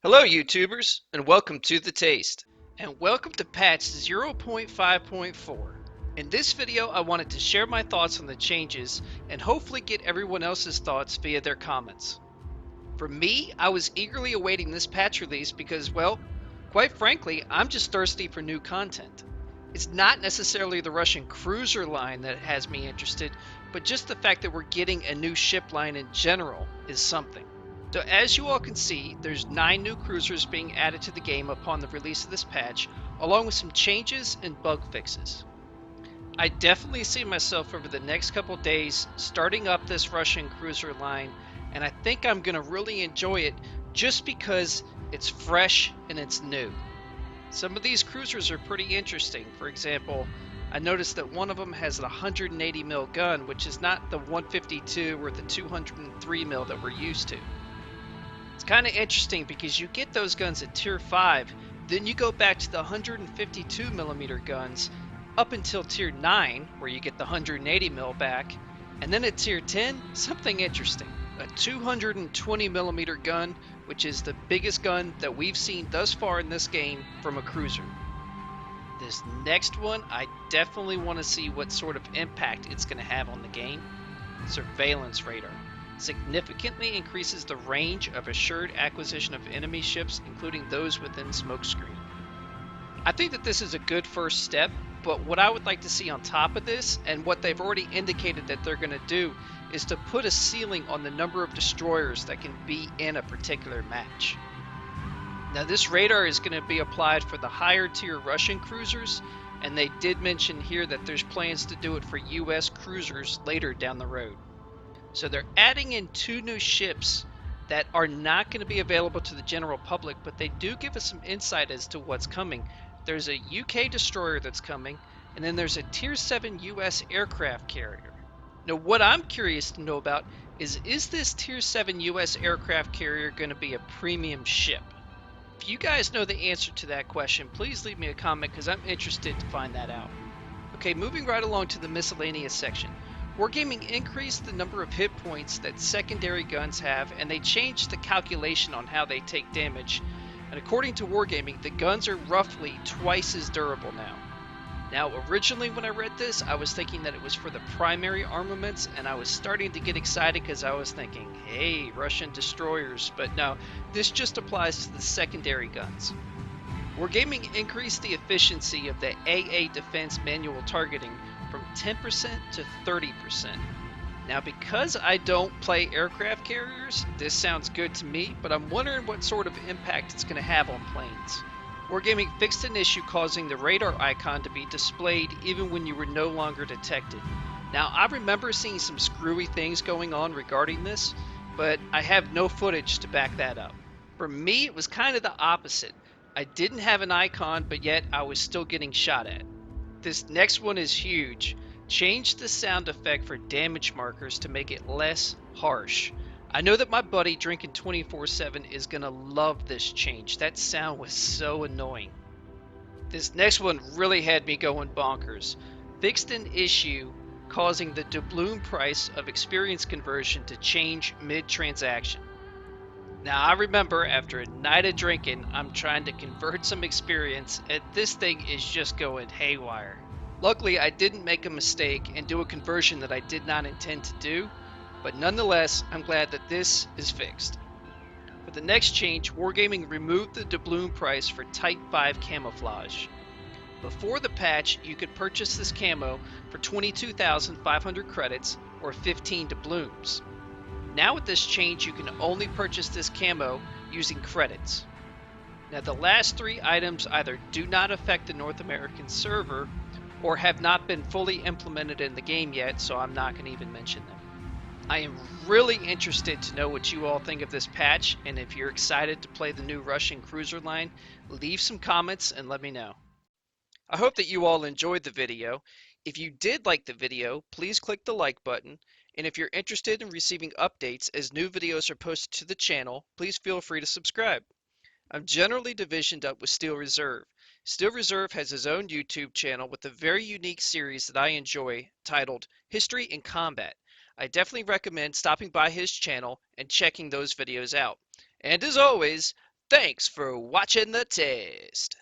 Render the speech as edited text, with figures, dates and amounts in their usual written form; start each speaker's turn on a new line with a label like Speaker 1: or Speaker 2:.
Speaker 1: Hello YouTubers, and welcome to The Taste. And welcome to patch 0.5.4. In this video I wanted to share my thoughts on the changes and hopefully get everyone else's thoughts via their comments. For me, I was eagerly awaiting this patch release because, well, quite frankly, I'm just thirsty for new content. It's not necessarily the Russian cruiser line that has me interested, but just the fact that we're getting a new ship line in general is something. So as you all can see, there's 9 new cruisers being added to the game upon the release of this patch, along with some changes and bug fixes. I definitely see myself over the next couple days starting up this Russian cruiser line, and I think I'm going to really enjoy it just because it's fresh and it's new. Some of these cruisers are pretty interesting. For example, I noticed that one of them has a 180 mil gun, which is not the 152 or the 203 mil that we're used to. It's kind of interesting because you get those guns at tier 5, then you go back to the 152 millimeter guns up until tier 9 where you get the 180 mil back, and then at tier 10, something interesting. A 220 millimeter gun, which is the biggest gun that we've seen thus far in this game from a cruiser. This next one, I definitely want to see what sort of impact it's going to have on the game. Surveillance radar significantly increases the range of assured acquisition of enemy ships, including those within smokescreen. I think that this is a good first step, but what I would like to see on top of this, and what they've already indicated that they're going to do, is to put a ceiling on the number of destroyers that can be in a particular match. Now this radar is going to be applied for the higher tier Russian cruisers, and they did mention here that there's plans to do it for US cruisers later down the road. So they're adding in 2 new ships that are not going to be available to the general public, but they do give us some insight as to what's coming. There's a UK destroyer that's coming, and then there's a Tier 7 US aircraft carrier. Now what I'm curious to know about is this Tier 7 US aircraft carrier going to be a premium ship? If you guys know the answer to that question, please leave me a comment because I'm interested to find that out. Okay, moving right along to the miscellaneous section. Wargaming increased the number of hit points that secondary guns have, and they changed the calculation on how they take damage. And according to Wargaming, the guns are roughly twice as durable now. Now, originally when I read this, I was thinking that it was for the primary armaments, and I was starting to get excited because I was thinking, hey, Russian destroyers. But no, this just applies to the secondary guns. Wargaming increased the efficiency of the AA defense manual targeting from 10% to 30%. Now because I don't play aircraft carriers, this sounds good to me, but I'm wondering what sort of impact it's going to have on planes. Wargaming fixed an issue causing the radar icon to be displayed even when you were no longer detected. Now I remember seeing some screwy things going on regarding this, but I have no footage to back that up. For me, it was kind of the opposite. I didn't have an icon, but yet I was still getting shot at. This next one is huge. Change the sound effect for damage markers to make it less harsh. I know that my buddy Drinking 24/7 is gonna love this change. That sound was so annoying. This next one really had me going bonkers. Fixed an issue causing the doubloon price of experience conversion to change mid-transaction. Now I remember after a night of drinking, I'm trying to convert some experience, and this thing is just going haywire. Luckily, I didn't make a mistake and do a conversion that I did not intend to do, but nonetheless, I'm glad that this is fixed. For the next change, Wargaming removed the doubloon price for Type 5 camouflage. Before the patch, you could purchase this camo for 22,500 credits or 15 doubloons. Now with this change, you can only purchase this camo using credits. Now the last 3 items either do not affect the North American server or have not been fully implemented in the game yet, so I'm not going to even mention them. I am really interested to know what you all think of this patch, and if you're excited to play the new Russian cruiser line, leave some comments and let me know. I hope that you all enjoyed the video. If you did like the video, please click the like button, and if you're interested in receiving updates as new videos are posted to the channel, please feel free to subscribe. I'm generally divisioned up with Steel Reserve. Steel Reserve has his own YouTube channel with a very unique series that I enjoy titled History in Combat. I definitely recommend stopping by his channel and checking those videos out. And as always, Thanks for watching the test.